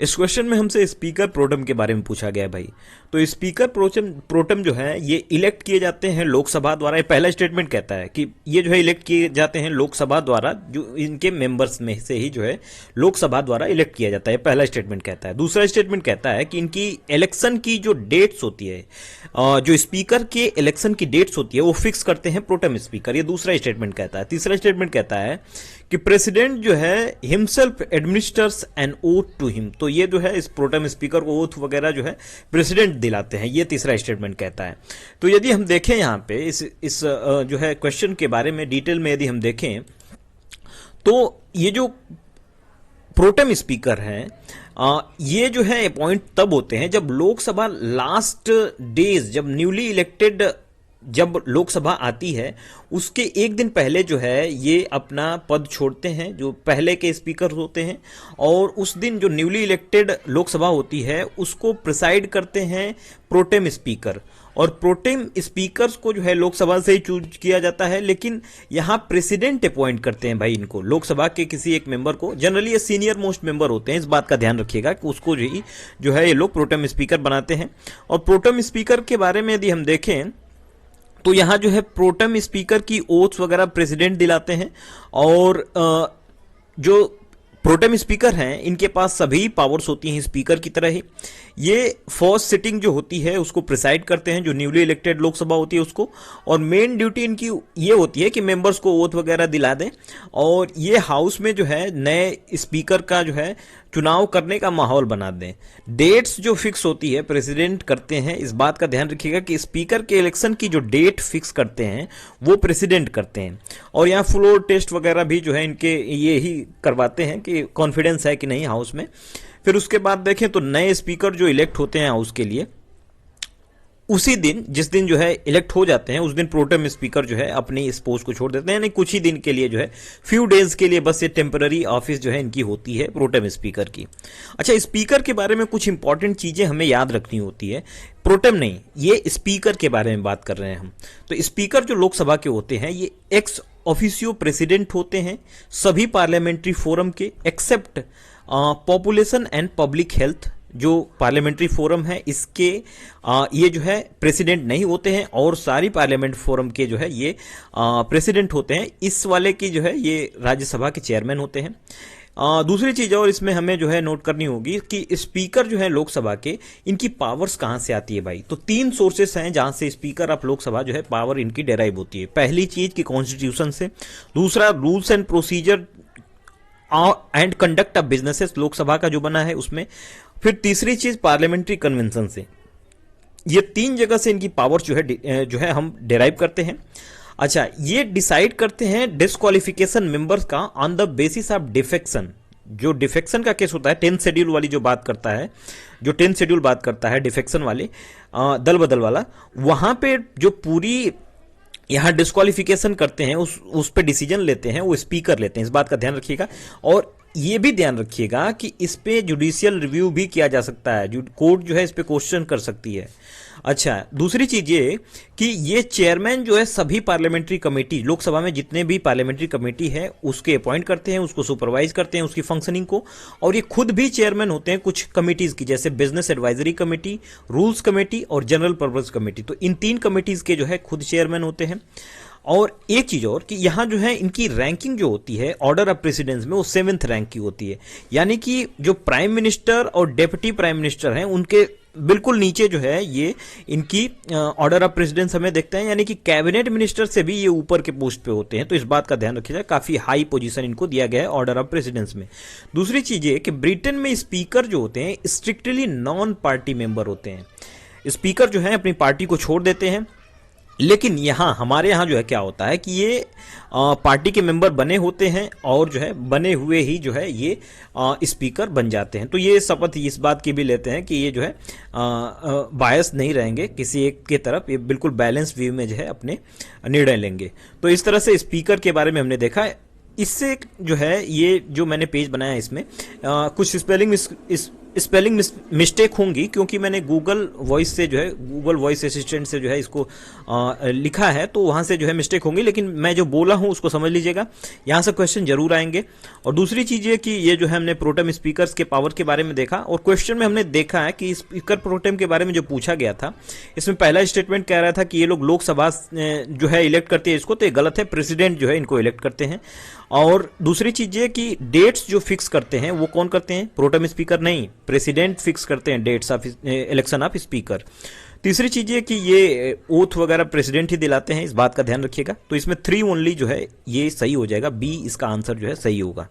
इस क्वेश्चन में हमसे स्पीकर प्रोटेम के बारे में पूछा गया है भाई। तो स्पीकर प्रोटेम जो है ये इलेक्ट किए जाते हैं लोकसभा द्वारा। ये पहला स्टेटमेंट कहता है कि ये जो है इलेक्ट किए जाते हैं लोकसभा द्वारा, जो इनके मेंबर्स में से ही जो है लोकसभा द्वारा इलेक्ट किया जाता है। पहला स्टेटमेंट कहता है। दूसरा स्टेटमेंट कहता है कि इनकी इलेक्शन की जो डेट्स होती है, जो स्पीकर के इलेक्शन की डेट्स होती है वो फिक्स करते हैं प्रोटेम स्पीकर। ये दूसरा स्टेटमेंट कहता है। तीसरा स्टेटमेंट कहता है कि प्रेसिडेंट जो है himself administers an oath to him. तो ये जो है इस प्रोटेम स्पीकर को ओथ वगैरह जो है प्रेसिडेंट दिलाते हैं। ये तीसरा स्टेटमेंट कहता है। तो यदि हम देखें यहाँ पे इस जो है क्वेश्चन के बारे में डिटेल में यदि हम देखें तो ये जो प्रोटेम स्पीकर हैं ये जो है अपॉइंट तब होते हैं जब लोकसभा लास्ट डेज, जब न्यूली इलेक्टेड जब लोकसभा आती है उसके एक दिन पहले जो है ये अपना पद छोड़ते हैं, जो पहले के स्पीकर होते हैं। और उस दिन जो न्यूली इलेक्टेड लोकसभा होती है उसको प्रिसाइड करते हैं प्रोटेम स्पीकर। और प्रोटेम स्पीकर्स को जो है लोकसभा से ही चूज किया जाता है, लेकिन यहाँ प्रेसिडेंट अपॉइंट करते हैं भाई इनको, लोकसभा के किसी एक मेंबर को। जनरली ये सीनियर मोस्ट मेंबर होते हैं, इस बात का ध्यान रखिएगा कि उसको जो है ये लोग प्रोटेम स्पीकर बनाते हैं। और प्रोटेम स्पीकर के बारे में यदि हम देखें तो यहां जो है प्रोटेम स्पीकर की ओथ वगैरह प्रेसिडेंट दिलाते हैं। और जो प्रोटेम स्पीकर हैं इनके पास सभी पावर्स होती हैं स्पीकर की तरह ही। ये फर्स्ट सिटिंग जो होती है उसको प्रिसाइड करते हैं, जो न्यूली इलेक्टेड लोकसभा होती है उसको। और मेन ड्यूटी इनकी ये होती है कि मेंबर्स को ओथ वगैरह दिला दें और ये हाउस में जो है नए स्पीकर का जो है चुनाव करने का माहौल बना दें। डेट्स जो फिक्स होती है प्रेसिडेंट करते हैं, इस बात का ध्यान रखिएगा कि स्पीकर के इलेक्शन की जो डेट फिक्स करते हैं वो प्रेसिडेंट करते हैं। और यहाँ फ्लोर टेस्ट वगैरह भी जो है इनके ये ही करवाते हैं कि कॉन्फिडेंस है कि नहीं हाउस में। फिर उसके बाद देखें तो नए स्पीकर जो इलेक्ट होते हैं हाउस के लिए, उसी दिन जिस दिन जो है इलेक्ट हो जाते हैं उस दिन प्रोटेम स्पीकर जो है अपनी इस पोस्ट को छोड़ देते हैं, यानी कुछ ही दिन के लिए जो है फ्यू डेज के लिए बस ये टेम्पररी ऑफिस जो है इनकी होती है प्रोटेम स्पीकर की। अच्छा, स्पीकर के बारे में कुछ इंपॉर्टेंट चीजें हमें याद रखनी होती है। प्रोटेम नहीं, ये स्पीकर के बारे में बात कर रहे हैं हम। तो स्पीकर जो लोकसभा के होते हैं ये एक्स ऑफिसियो प्रेसिडेंट होते हैं सभी पार्लियामेंट्री फोरम के, except population and public health. जो पार्लियामेंट्री फोरम है इसके ये जो है प्रेसिडेंट नहीं होते हैं, और सारी पार्लियामेंट फोरम के जो है ये प्रेसिडेंट होते हैं। इस वाले की जो है ये राज्यसभा के चेयरमैन होते हैं। दूसरी चीज और इसमें हमें जो है नोट करनी होगी कि स्पीकर जो है लोकसभा के, इनकी पावर्स कहां से आती है भाई। तो 3 सोर्सेस हैं जहां से स्पीकर ऑफ लोकसभा जो है पावर इनकी डेराइव होती है। पहली चीज की कॉन्स्टिट्यूशन से, दूसरा rules and procedure and conduct of businesses Lok Sabha का जो बना है उसमें, फिर तीसरी चीज पार्लियामेंट्री कन्वेंशन से। ये 3 जगह से इनकी पावर जो है हम डेराइव करते हैं। अच्छा, ये डिसाइड करते हैं डिस्क्वालिफिकेशन मेंबर्स का on the basis of defection. जो डिफेक्शन का केस होता है 10th शेड्यूल वाली जो बात करता है, जो 10th शेड्यूल बात करता है डिफेक्शन वाली दल बदल वाला, वहां पे जो पूरी यहां डिस्क्वालिफिकेशन करते हैं उस पे डिसीजन लेते हैं वो स्पीकर लेते हैं। इस बात का ध्यान रखिएगा। और ये भी ध्यान रखिएगा कि इस पे जुडिशियल रिव्यू भी किया जा सकता है, कोर्ट जो है इस पे क्वेश्चन कर सकती है। अच्छा, दूसरी चीज ये कि ये चेयरमैन जो है सभी पार्लियामेंट्री कमेटी, लोकसभा में जितने भी पार्लियामेंट्री कमेटी है उसके अपॉइंट करते हैं, उसको सुपरवाइज करते हैं उसकी फंक्शनिंग को। और ये खुद भी चेयरमैन होते हैं कुछ कमिटीज की, जैसे business advisory committee, rules committee और जनरल पर्पज कमेटी। तो इन 3 कमेटीज के जो है खुद चेयरमैन होते हैं। और एक चीज और कि यहां जो है इनकी रैंकिंग जो होती है ऑर्डर ऑफ प्रेसिडेंस में वो 7th रैंक की होती है, यानी कि जो प्राइम मिनिस्टर और डेप्यूटी प्राइम मिनिस्टर हैं उनके बिल्कुल नीचे जो है ये इनकी ऑर्डर ऑफ प्रेसिडेंस हमें देखते हैं, यानी कि कैबिनेट मिनिस्टर से भी ये ऊपर के पोस्ट पे होते हैं। तो इस बात का ध्यान रखिएगा, काफी हाई पोजीशन इनको दिया गया है ऑर्डर ऑफ प्रेसिडेंस में। दूसरी चीज ये कि ब्रिटेन में स्पीकर जो होते हैं स्ट्रिक्टली नॉन पार्टी मेंबर होते हैं। स्पीकर जो है अपनी पार्टी को छोड़ देते हैं, लेकिन यहाँ हमारे यहाँ जो है क्या होता है कि ये पार्टी के मेंबर बने होते हैं और जो है बने हुए ही जो है ये स्पीकर बन जाते हैं। तो ये शपथ इस बात की भी लेते हैं कि ये जो है बायस नहीं रहेंगे किसी एक के तरफ, ये बिल्कुल बैलेंस व्यू में जो है अपने निर्णय लेंगे। तो इस तरह से स्पीकर के बारे में हमने देखा। इससे जो है ये जो मैंने पेज बनाया इसमें कुछ स्पेलिंग स्पेलिंग मिस्टेक होंगी, क्योंकि मैंने गूगल वॉइस से जो है, गूगल वॉइस असिस्टेंट से जो है इसको लिखा है, तो वहां से जो है मिस्टेक होंगी, लेकिन मैं जो बोला हूं उसको समझ लीजिएगा। यहां से क्वेश्चन जरूर आएंगे। और दूसरी चीज ये कि ये जो है हमने प्रोटम स्पीकर्स के पावर के बारे में देखा, और क्वेश्चन में हमने देखा है कि स्पीकर प्रोटम के बारे में जो पूछा गया था, इसमें पहला स्टेटमेंट कह रहा था कि ये लोग लोकसभा जो है इलेक्ट करते हैं इसको, तो ये गलत है, प्रेसिडेंट जो है इनको इलेक्ट करते हैं। और दूसरी चीज ये कि डेट्स जो फिक्स करते हैं वो कौन करते हैं, प्रोटम स्पीकर नहीं, प्रेसिडेंट फिक्स करते हैं dates of election of speaker. तीसरी चीज ये कि ये ओथ वगैरह प्रेसिडेंट ही दिलाते हैं, इस बात का ध्यान रखिएगा। तो इसमें 3 ओनली जो है ये सही हो जाएगा, बी इसका आंसर जो है सही होगा।